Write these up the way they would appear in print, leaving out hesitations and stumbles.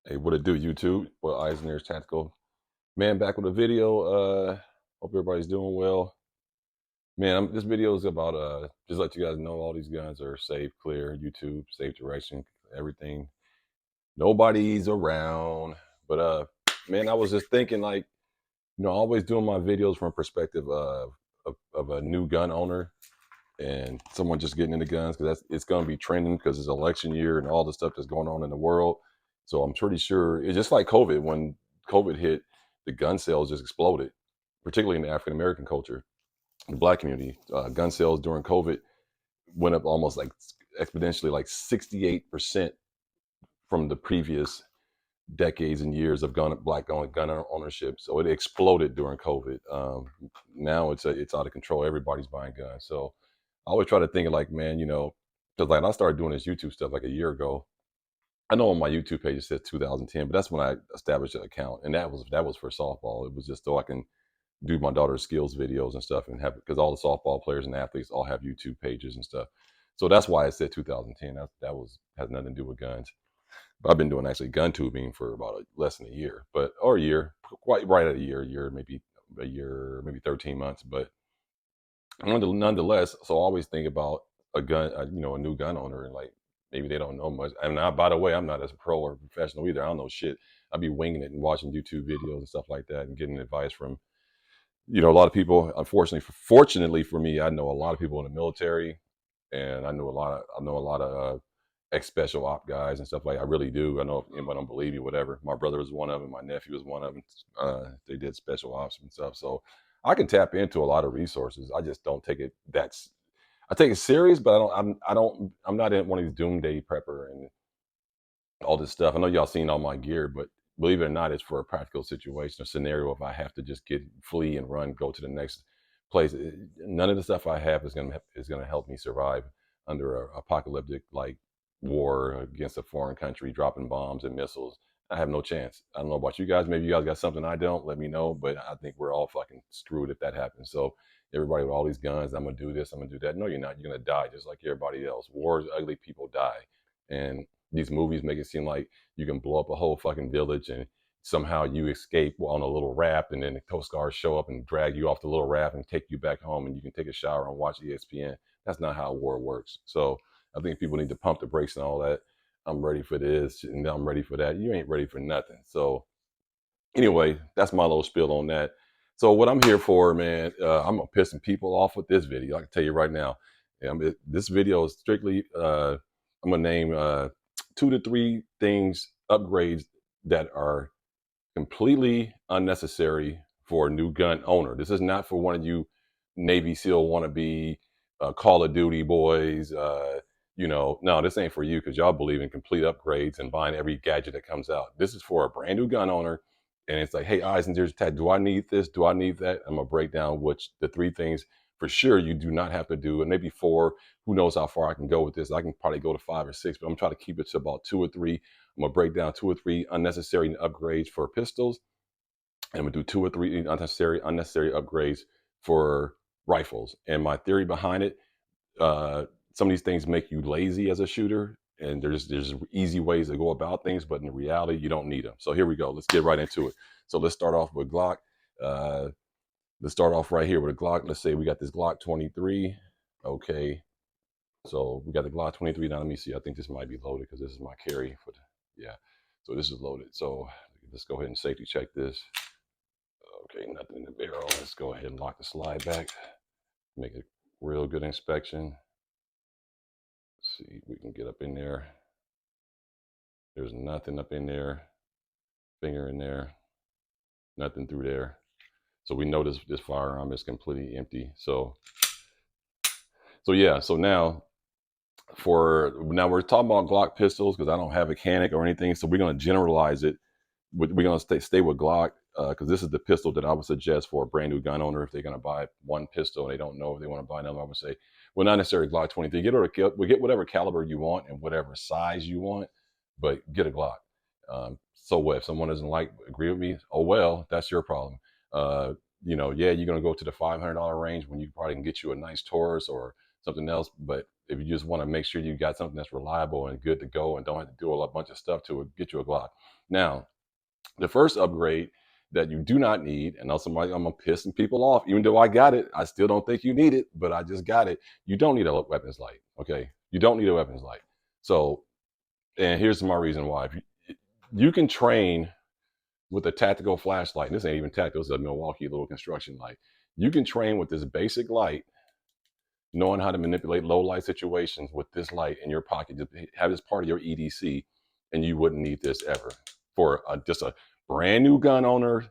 Hey, what it do, YouTube? Well, Eisner's Tactical Man back with a video. Hope everybody's doing well. Man, this video is about just let you guys know all these guns are safe, clear, YouTube, safe direction, everything. Nobody's around. But man, I was just thinking like, always doing my videos from a perspective of a new gun owner and someone just getting into guns because it's going to be trending because it's election year and all the stuff that's going on in the world. So I'm pretty sure it's just like COVID. When COVID hit, the gun sales just exploded, particularly in the African American culture, the Black community. Gun sales during COVID went up almost like exponentially, like 68% from the previous decades and years of gun ownership. So it exploded during COVID. Now it's out of control. Everybody's buying guns. So I always try to think of like, man, because like I started doing this YouTube stuff like a year ago. I know on my YouTube page it says 2010, but that's when I established an account, and that was for softball. It was just so I can do my daughter's skills videos and stuff, and have because all the softball players and athletes all have YouTube pages and stuff. So that's why it said 2010. That was has nothing to do with guns. But I've been doing actually gun tubing for about less than a year, or a year, quite right at maybe a year, maybe 13 months. But nonetheless, so I always think about a gun, a new gun owner, and like maybe they don't know much. And by the way, I'm not as pro or professional either. I don't know shit. I'd be winging it and watching YouTube videos and stuff like that, and getting advice from a lot of people. Fortunately for me, I know a lot of people in the military, and I know a lot of ex special op guys and stuff like. I really do. I know if anybody don't believe you, whatever. My brother was one of them. My nephew was one of them. They did special ops and stuff, so I can tap into a lot of resources. I just don't take it. I take it serious, but I'm not in one of these doomsday prepper and all this stuff. I know y'all seen all my gear, but believe it or not, it's for a practical situation, a scenario. If I have to just flee and run, go to the next place, none of the stuff I have is gonna help me survive under a apocalyptic like war against a foreign country, dropping bombs and missiles. I have no chance. I don't know about you guys. Maybe you guys got something I don't. Let me know. But I think we're all fucking screwed if that happens. So everybody with all these guns, I'm gonna do this, I'm gonna do that. No, you're not. You're gonna die just like everybody else. War is ugly. People die, and these movies make it seem like you can blow up a whole fucking village and somehow you escape on a little raft, and then the Coast Guard show up and drag you off the little raft and take you back home, and you can take a shower and watch ESPN. That's not how war works. So I think people need to pump the brakes and all that. I'm ready for this and I'm ready for that. You ain't ready for nothing. So anyway, that's my little spiel on that. So what I'm here for, man, I'm gonna piss some people off with this video. I can tell you right now. This video is strictly. I'm gonna name 2 to 3 things, upgrades that are completely unnecessary for a new gun owner. This is not for one of you Navy SEAL wannabe Call of Duty boys. No, this ain't for you because y'all believe in complete upgrades and buying every gadget that comes out. This is for a brand new gun owner. And it's like, hey, eyes and ears, Ted, do I need this? Do I need that? I'm going to break down which the 3 things for sure you do not have to do, and maybe 4. Who knows how far I can go with this? I can probably go to 5 or 6, but I'm trying to keep it to about 2 or 3. I'm gonna break down 2 or 3 unnecessary upgrades for pistols, and I'm gonna do 2 or 3 unnecessary upgrades for rifles. And my theory behind it, some of these things make you lazy as a shooter, and there's easy ways to go about things, but in reality, you don't need them. So here we go. Let's get right into it. So let's start off with Glock. Uh, let's start off right here with a Glock. Let's say we got this Glock 23. Okay, so we got the Glock 23. Now let me see. I think this might be loaded because this is my carry for the, yeah. So this is loaded. So let's go ahead and safety check this. Okay, nothing in the barrel. Let's go ahead and lock the slide back. Make a real good inspection. Let's see if we can get up in there. There's nothing up in there. Finger in there. Nothing through there. So we know this firearm is completely empty. So yeah. So now we're talking about Glock pistols because I don't have a Canic or anything. So we're gonna generalize it. We're gonna stay with Glock because this is the pistol that I would suggest for a brand new gun owner if they're gonna buy one pistol and they don't know if they want to buy another. I would say, well, not necessarily Glock 23. Get whatever caliber you want and whatever size you want, but get a Glock. So what if someone doesn't agree with me? Oh well, that's your problem. Yeah, you're gonna go to the $500 range when you probably can get you a nice Taurus or something else. But if you just want to make sure you got something that's reliable and good to go and don't have to do a bunch of stuff to it, get you a Glock. Now, the first upgrade that you do not need, and now somebody, I'm gonna piss some people off, even though I got it, I still don't think you need it, but I just got it. You don't need a weapons light, okay? You don't need a weapons light. So, and here's my reason why. If you can train with a tactical flashlight. This ain't even tactical, it's a Milwaukee little construction light. You can train with this basic light, knowing how to manipulate low light situations with this light in your pocket. Just have this part of your EDC, and you wouldn't need this ever. For just a brand new gun owner,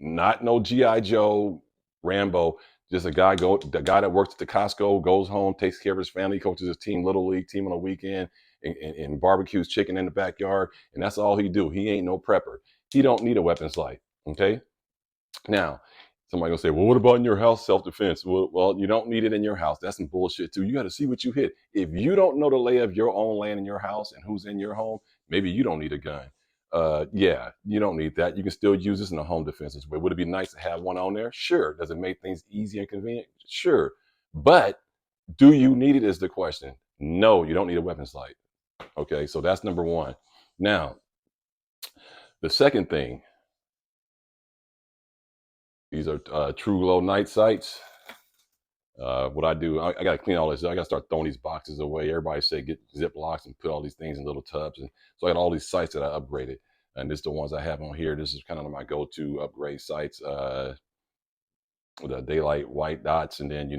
not no GI Joe, Rambo, just the guy that works at the Costco, goes home, takes care of his family, coaches his team, little league team on the weekend, and barbecues chicken in the backyard, and that's all he do. He ain't no prepper. He don't need a weapons light. Okay. Now, somebody gonna say, well, what about in your house self-defense? Well, you don't need it in your house. That's some bullshit too. You got to see what you hit. If you don't know the lay of your own land in your house and who's in your home, maybe you don't need a gun. Yeah, you don't need that. You can still use this in a home defense way. Would it be nice to have one on there? Sure. Does it make things easy and convenient? Sure. But do you need it is the question. No, you don't need a weapons light. Okay, so that's number one. Now, the second thing, these are true glow night sights. What I do, I got to clean all this. I got to start throwing these boxes away. Everybody say get Ziplocs and put all these things in little tubs. And so I got all these sites that I upgraded. And this is the ones I have on here. This is kind of my go-to upgrade sites. The daylight white dots, and then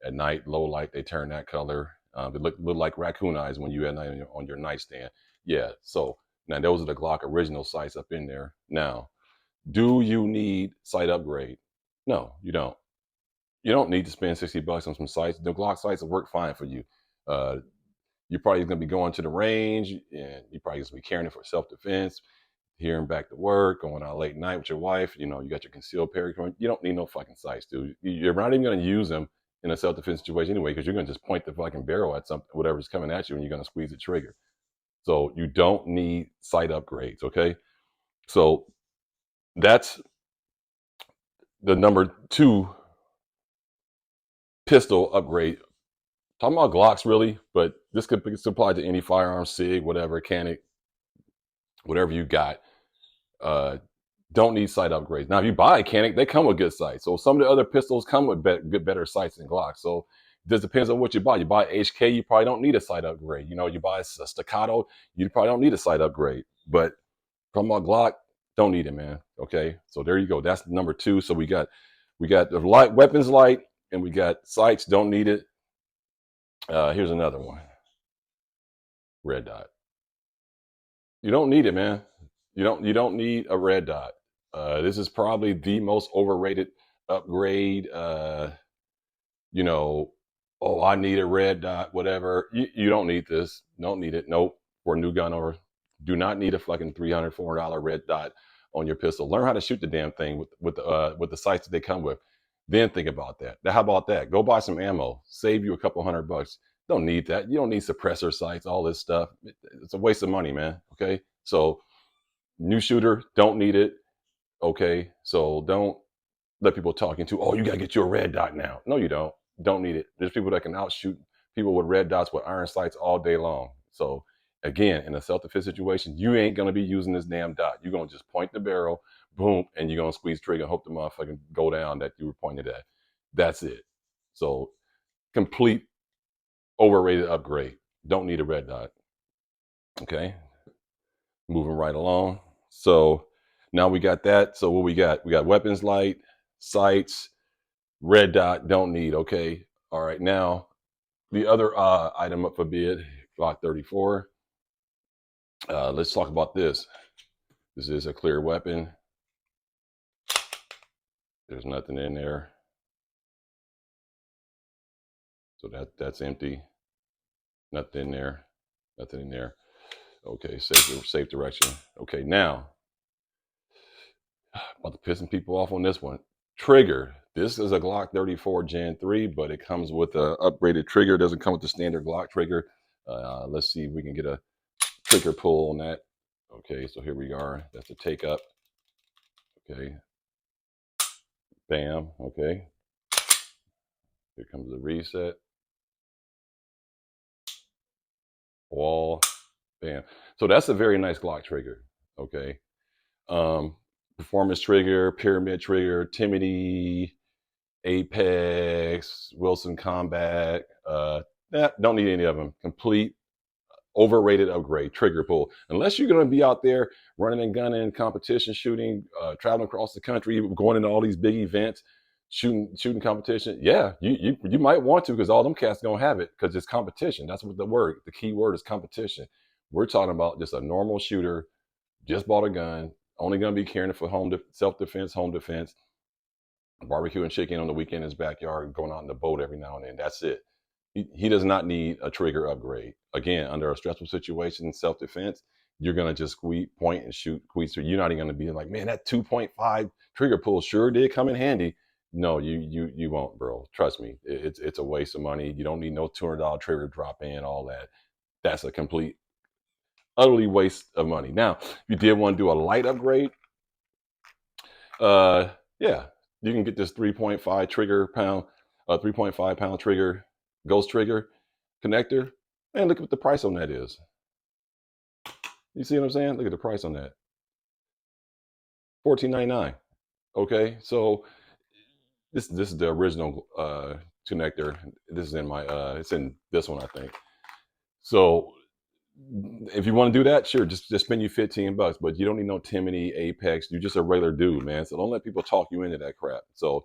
at night low light they turn that color. They look like raccoon eyes when you at night on your nightstand. Yeah. So now those are the Glock original sights up in there. Now, do you need sight upgrade? No, you don't. You don't need to spend $60 on some sights. The Glock sights will work fine for you. Uh, you're probably going to be going to the range, and you're probably going to be carrying it for self-defense, hearing back to work, going out late night with your wife. You got your concealed carry. You don't need no fucking sights, dude. You're not even going to use them in a self-defense situation anyway, because you're going to just point the fucking barrel at something, whatever's coming at you, and you're going to squeeze the trigger. So you don't need sight upgrades, okay? So that's the number two pistol upgrade. Talking about Glocks, really, but this could apply to any firearm, SIG, whatever, Canic, whatever you got. Uh, don't need sight upgrades. Now, if you buy a Canic, they come with good sights. So some of the other pistols come with better sights than Glocks. So it just depends on what you buy. You buy HK, you probably don't need a sight upgrade. You buy a Staccato, you probably don't need a sight upgrade. But from a Glock, don't need it, man. Okay, so there you go. That's number two. So we got the light weapons light, and we got sights. Don't need it. Here's another one. Red dot. You don't need it, man. You don't need a red dot. This is probably the most overrated upgrade. Oh, I need a red dot, whatever. You don't need this. Don't need it. Nope. For a new gun owner, do not need a fucking $300, $400 red dot on your pistol. Learn how to shoot the damn thing with the sights that they come with. Then think about that. Now, how about that? Go buy some ammo. Save you a couple $100. Don't need that. You don't need suppressor sights, all this stuff. It's a waste of money, man. Okay. So, new shooter, don't need it. Okay. So, don't let people talk into, oh, you got to get you a red dot now. No, you don't. Don't need it. There's people that can outshoot people with red dots with iron sights all day long. So, again, in a self-defense situation, you ain't going to be using this damn dot. You're going to just point the barrel, boom, and you're going to squeeze trigger and hope the motherfucker go down that you were pointed at. That's it. So, complete overrated upgrade. Don't need a red dot. Okay. Moving right along. So, now we got that. So, what we got? We got weapons light, sights, red dot, don't need. Okay. All right. Now, the other item up for bid, Glock 34. Let's talk about this. This is a clear weapon. There's nothing in there. So that's empty. Nothing in there. Nothing in there. Okay, safe direction. Okay, now, about to piss some people off on this one. Trigger. This is a Glock 34 Gen 3, but it comes with an upgraded trigger. It doesn't come with the standard Glock trigger. Let's see if we can get a trigger pull on that. Okay, so here we are. That's the take up. Okay. Bam. Okay. Here comes the reset. wall, bam. So that's a very nice Glock trigger. Okay. Performance trigger, pyramid trigger, Timothy, Apex, Wilson Combat. Don't need any of them. Complete overrated upgrade, trigger pull. Unless you're going to be out there running and gunning, competition shooting, traveling across the country, going into all these big events, shooting competition. Yeah, you might want to, because all them cats don't have it, because it's competition. That's what the key word is, competition. We're talking about just a normal shooter, just bought a gun, only going to be carrying it for self-defense, home defense, barbecuing chicken on the weekend in his backyard, going out in the boat every now and then. That's it. He does not need a trigger upgrade. Again, under a stressful situation, self-defense, you're gonna just point and shoot. You're not even gonna be like, man, that 2.5 trigger pull sure did come in handy. No, you won't, bro. Trust me, it's a waste of money. You don't need no $200 trigger drop in, all that. That's a complete, utterly waste of money. Now, if you did want to do a light upgrade, yeah, you can get this 3.5 pound trigger, ghost trigger connector. Man, look at what the price on that is. You see what I'm saying? Look at the price on that. $14.99. Okay, so this is the original connector. This is in my it's in this one, I think. So if you want to do that, sure, just spend you $15, but you don't need no Timothy, Apex. You're just a regular dude, man. So don't let people talk you into that crap. So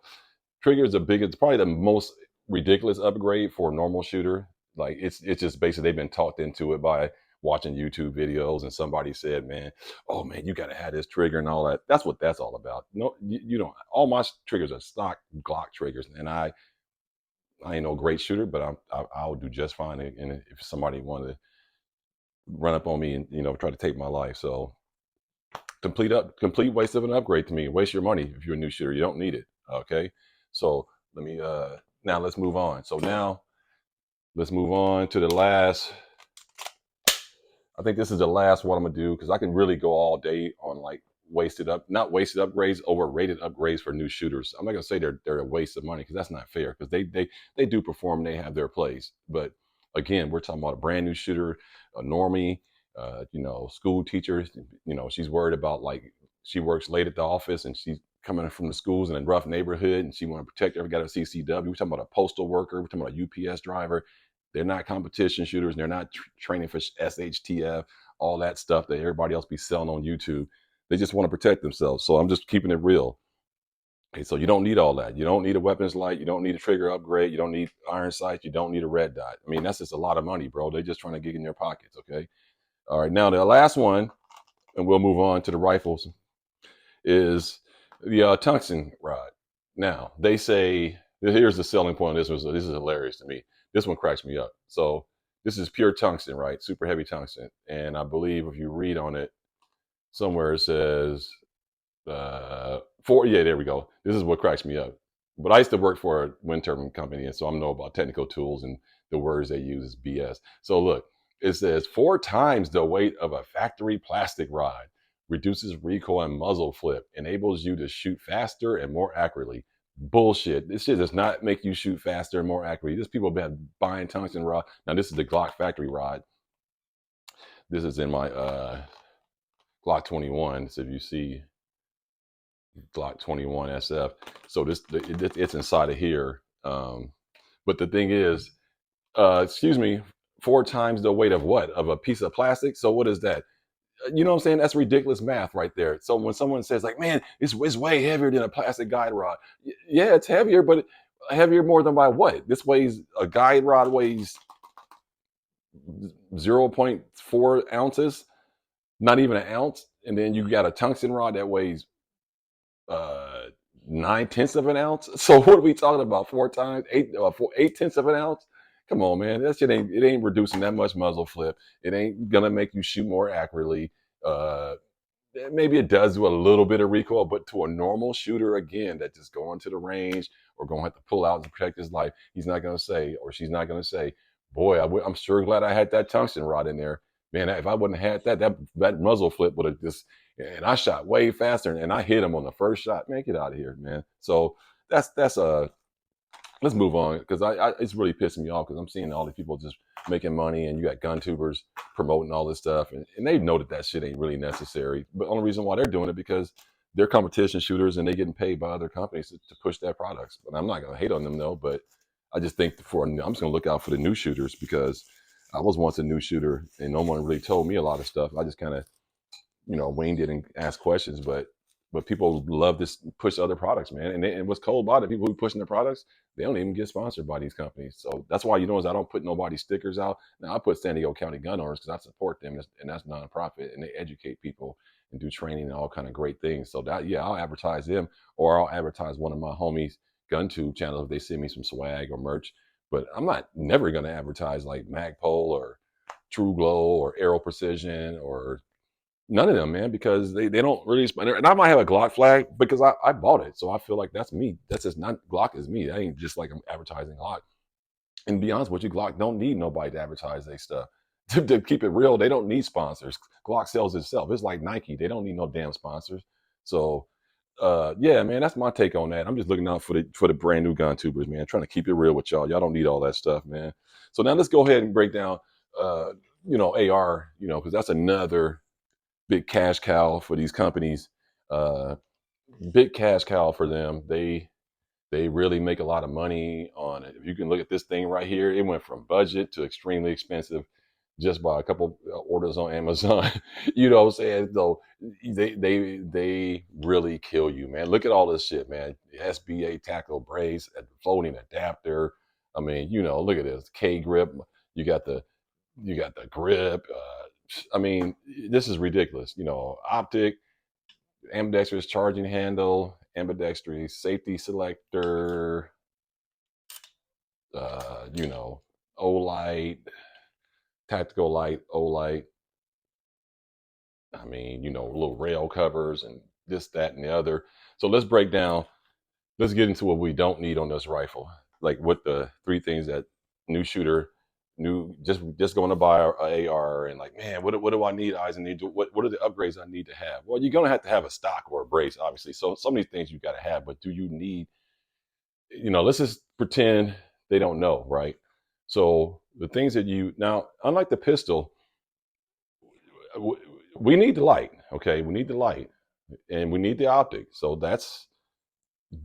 trigger is it's probably the most ridiculous upgrade for a normal shooter. Like it's just basically they've been talked into it by watching YouTube videos, and somebody said, man, oh man, you got to have this trigger and all that. That's what that's all about. No, you don't. All my triggers are stock Glock triggers, and I ain't no great shooter, but I'll do just fine. And if somebody wanted to run up on me and try to take my life, so complete waste of an upgrade to me. Waste your money if you're a new shooter. You don't need it. Okay, so let me now let's move on. So now let's move on to the last. I think this is the last one I'm gonna do, because I can really go all day on like not wasted upgrades, overrated upgrades for new shooters. I'm not gonna say they're a waste of money, because that's not fair, because they do perform, they have their place. But again, we're talking about a brand new shooter, a normie, school teacher. She's worried about, like, she works late at the office and she's coming from the schools in a rough neighborhood and she want to protect her. We got a CCW. We're talking about a postal worker. We're talking about a UPS driver. They're not competition shooters. They're not training for SHTF, all that stuff that everybody else be selling on YouTube. They just want to protect themselves. So I'm just keeping it real. Okay, so you don't need all that. You don't need a weapons light. You don't need a trigger upgrade. You don't need iron sights. You don't need a red dot. I mean, that's just a lot of money, bro. They're just trying to get in their pockets, okay? All right, now the last one, and we'll move on to the rifles, is the tungsten rod. Now, they say, here's the selling point of this. This is hilarious to me. This one cracks me up. So this is pure tungsten, right? Super heavy tungsten. And I believe if you read on it, somewhere it says, there we go. This is what cracks me up. But I used to work for a wind turbine company, and so I know about technical tools, and the words they use is BS. So look, it says 4 times the weight of a factory plastic rod, reduces recoil and muzzle flip, enables you to shoot faster and more accurately. Bullshit. This shit does not make you shoot faster and more accurately. There's people been buying tungsten rod. Now this is the Glock factory rod. This is in my Glock 21. So if you see Glock 21 SF, so it's inside of here. But the thing is, 4 times the weight of what? Of a piece of plastic. So what is that? You know what I'm saying? That's ridiculous math right there. So when someone says, like, man, it's way heavier than a plastic guide rod. Yeah, it's heavier, but heavier more than by what? A guide rod weighs 0.4 ounces, not even an ounce. And then you got a tungsten rod that weighs 9/10 of an ounce. So what are we talking about? 4 times, 8/10 of an ounce? Come on, man. That shit ain't reducing that much muzzle flip. It ain't gonna make you shoot more accurately. Maybe it does do a little bit of recoil, but to a normal shooter, again, that just going to the range or going to have to pull out to protect his life, he's not gonna say, or she's not gonna say, boy, I'm sure glad I had that tungsten rod in there. Man, if I wouldn't have had that muzzle flip would have just, and I shot way faster, and I hit him on the first shot. Man, get out of here, man. So that's let's move on because it's really pissing me off because I'm seeing all these people just making money and you got gun tubers promoting all this stuff and they know that that shit ain't really necessary. But the only reason why they're doing it because they're competition shooters and they getting paid by other companies to push their products. But I'm not gonna hate on them though. But I just think I'm just gonna look out for the new shooters because I was once a new shooter and no one really told me a lot of stuff. I just kind of winged it and asked questions, but people love this push other products, man. And what's cool about it, people who pushing their products, they don't even get sponsored by these companies. So that's why you notice I don't put nobody stickers out. Now I put San Diego County Gun Owners because I support them, and that's nonprofit, and they educate people and do training and all kind of great things. So that I'll advertise them, or I'll advertise one of my homies' GunTube channels if they send me some swag or merch. But I'm not never gonna advertise like Magpul or True Glow or Aero Precision or none of them, man, because they don't really spend. And I might have a Glock flag because I bought it, so I feel like that's me. That's just not Glock is me. That ain't just like I'm advertising Glock. And to be honest with you, Glock don't need nobody to advertise their stuff. To keep it real, they don't need sponsors. Glock sells itself. It's like Nike. They don't need no damn sponsors. So yeah, man, that's my take on that. I'm just looking out for the brand new gun tubers, man. Trying to keep it real with y'all. Y'all don't need all that stuff, man. So now let's go ahead and break down AR, because that's another big cash cow for these companies. Uh, Big cash cow for them. They really make a lot of money on it. If you can look at this thing right here, it went from budget to extremely expensive just by a couple orders on Amazon. You know what I'm saying? Though they really kill you, man. Look at all this shit, man. SBA tackle brace, folding adapter. I mean, look at this K grip. You got the grip. I mean, this is ridiculous. Optic, ambidextrous charging handle, ambidextrous safety selector, uh, you know, Olight, tactical light, Olight. I mean, little rail covers and this, that, and the other. So let's get into what we don't need on this rifle. Like what the three things that new shooter, just going to buy a AR and like, man, what do I need, Eisen? What are the upgrades I need to have? Well, you're gonna have to have a stock or a brace, obviously. So some of these things you got to have, but do you need? Let's just pretend they don't know, right? So the things that now, unlike the pistol, we need the light. Okay, we need the light, and we need the optic. So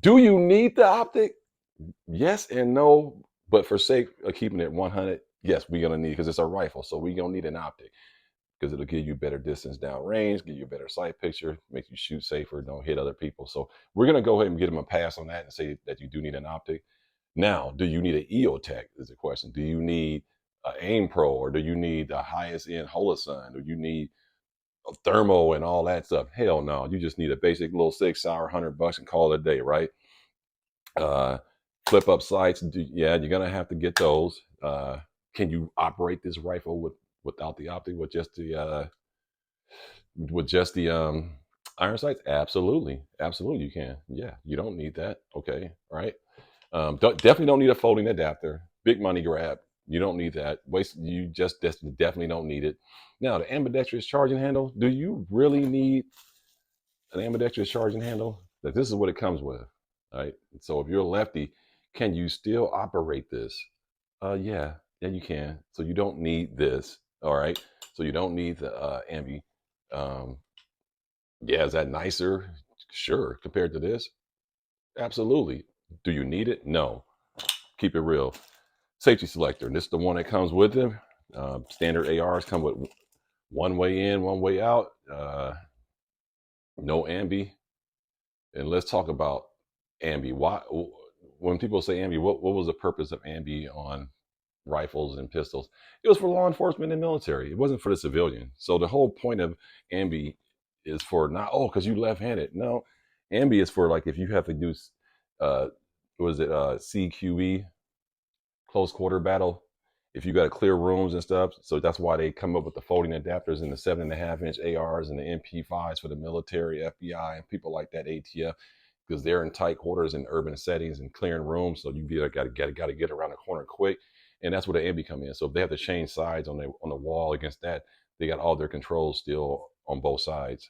do you need the optic? Yes and no, but for sake of keeping it 100, yes, we're gonna need because it's a rifle, so we're gonna need an optic because it'll give you better distance down range, give you a better sight picture, make you shoot safer, don't hit other people. So we're gonna go ahead and give them a pass on that and say that you do need an optic. Now, do you need an EOTech? Is the question. Do you need an Aim Pro, or do you need the highest end Holosun? Do you need a thermo and all that stuff? Hell no, you just need a basic little $6 hour $100 and call it a day, right? Flip up sights, yeah, you're gonna have to get those. Can you operate this rifle without the optic, with just the iron sights? Absolutely, absolutely, you can. Yeah, you don't need that. Okay, right. Definitely don't need a folding adapter. Big money grab. You don't need that. You just definitely don't need it. Now, the ambidextrous charging handle. Do you really need an ambidextrous charging handle? That this is what it comes with, right? So if you're a lefty, can you still operate this? Yeah, you can. So you don't need this. All right. So you don't need the ambi. Um, yeah, is that nicer? Sure, compared to this, absolutely. Do you need it? No. Keep it real. Safety selector. And this is the one that comes with them. Standard ARs come with one way in, one way out. No ambi. And let's talk about ambi. Why? When people say ambi, what was the purpose of ambi on rifles and pistols? It was for law enforcement and military. It wasn't for the civilian. So the whole point of ambi is for not because you left-handed. No, ambi is for like if you have to do CQE, close quarter battle, if you got to clear rooms and stuff. So that's why they come up with the folding adapters and the 7.5-inch ARs and the MP5s for the military, FBI, and people like that, ATF, because they're in tight quarters in urban settings and clearing rooms. So you got to get around the corner quick, and that's where the ambi come in. So if they have to change sides on the wall against that, they got all their controls still on both sides.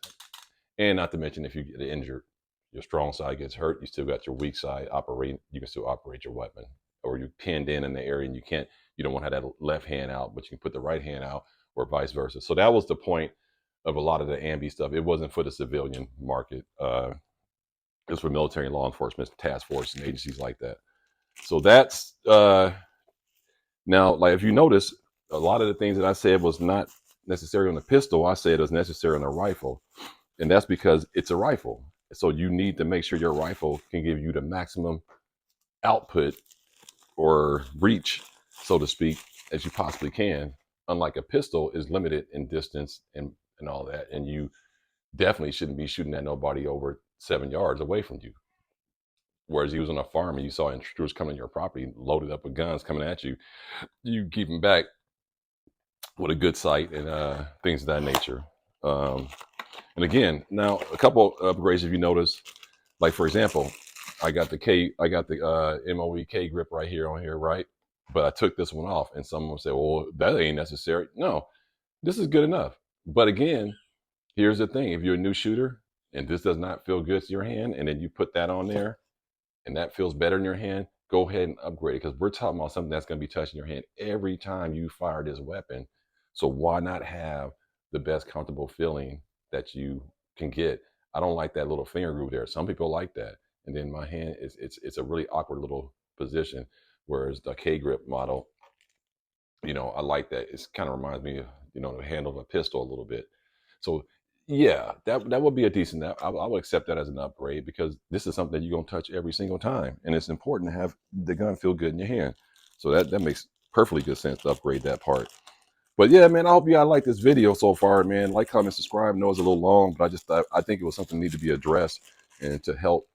And not to mention if you get injured, your strong side gets hurt, you still got your weak side operating. You can still operate your weapon, or you pinned in the area and you can't. You don't want to have that left hand out, but you can put the right hand out, or vice versa. So that was the point of a lot of the ambi stuff. It wasn't for the civilian market. It was for military and law enforcement, task force, and agencies like that. So that's now, like if you notice, a lot of the things that I said was not necessary on the pistol. I said it was necessary on a rifle, and that's because it's a rifle. So you need to make sure your rifle can give you the maximum output or reach, so to speak, as you possibly can. Unlike a pistol is limited in distance and all that, and you definitely shouldn't be shooting at nobody over 7 yards away from you. Whereas he was on a farm and you saw intruders coming on your property, loaded up with guns coming at you, you keep them back with a good sight and things of that nature. Um, and again, now a couple upgrades if you notice, like for example, I got the MOE K grip right here on here, right? But I took this one off, and someone will say, "Well, that ain't necessary." No, this is good enough. But again, here's the thing: if you're a new shooter and this does not feel good to your hand, and then you put that on there, and that feels better in your hand, go ahead and upgrade it, because we're talking about something that's going to be touching your hand every time you fire this weapon. So why not have the best comfortable feeling that you can get? I don't like that little finger groove there. Some people like that, and then my hand is it's a really awkward little position. Whereas the K grip model, I like that. It kind of reminds me of the handle of a pistol a little bit. So yeah, that would be a decent. I would accept that as an upgrade, because this is something that you're gonna touch every single time, and it's important to have the gun feel good in your hand. So that makes perfectly good sense to upgrade that part. But yeah, man, I hope you guys like this video so far, man. Like, comment, subscribe. I know it's a little long, but I think it was something that needed to be addressed, and to help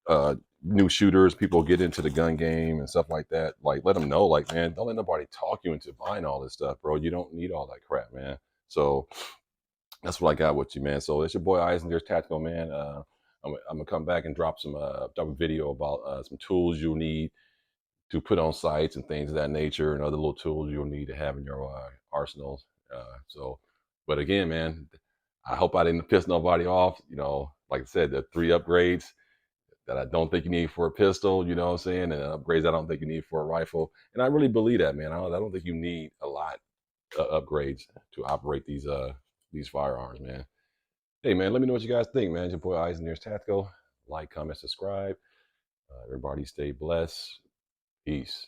uh, new shooters, people get into the gun game and stuff like that. Like, let them know, like, man, don't let nobody talk you into buying all this stuff, bro. You don't need all that crap, man. So that's what I got with you, man. So it's your boy Eisender's Tactical, man. I'm gonna come back and drop a video about some tools you'll need to put on sites and things of that nature, and other little tools you'll need to have in your arsenals. But again, man, I hope I didn't piss nobody off. Like I said, the 3 upgrades that I don't think you need for a pistol, you know what I'm saying, and upgrades I don't think you need for a rifle. And I really believe that, man. I don't think you need a lot of upgrades to operate these firearms, man. Hey, man, let me know what you guys think, man. It's your boy Eisender's Tactical. Like, comment, subscribe. Everybody stay blessed. Peace.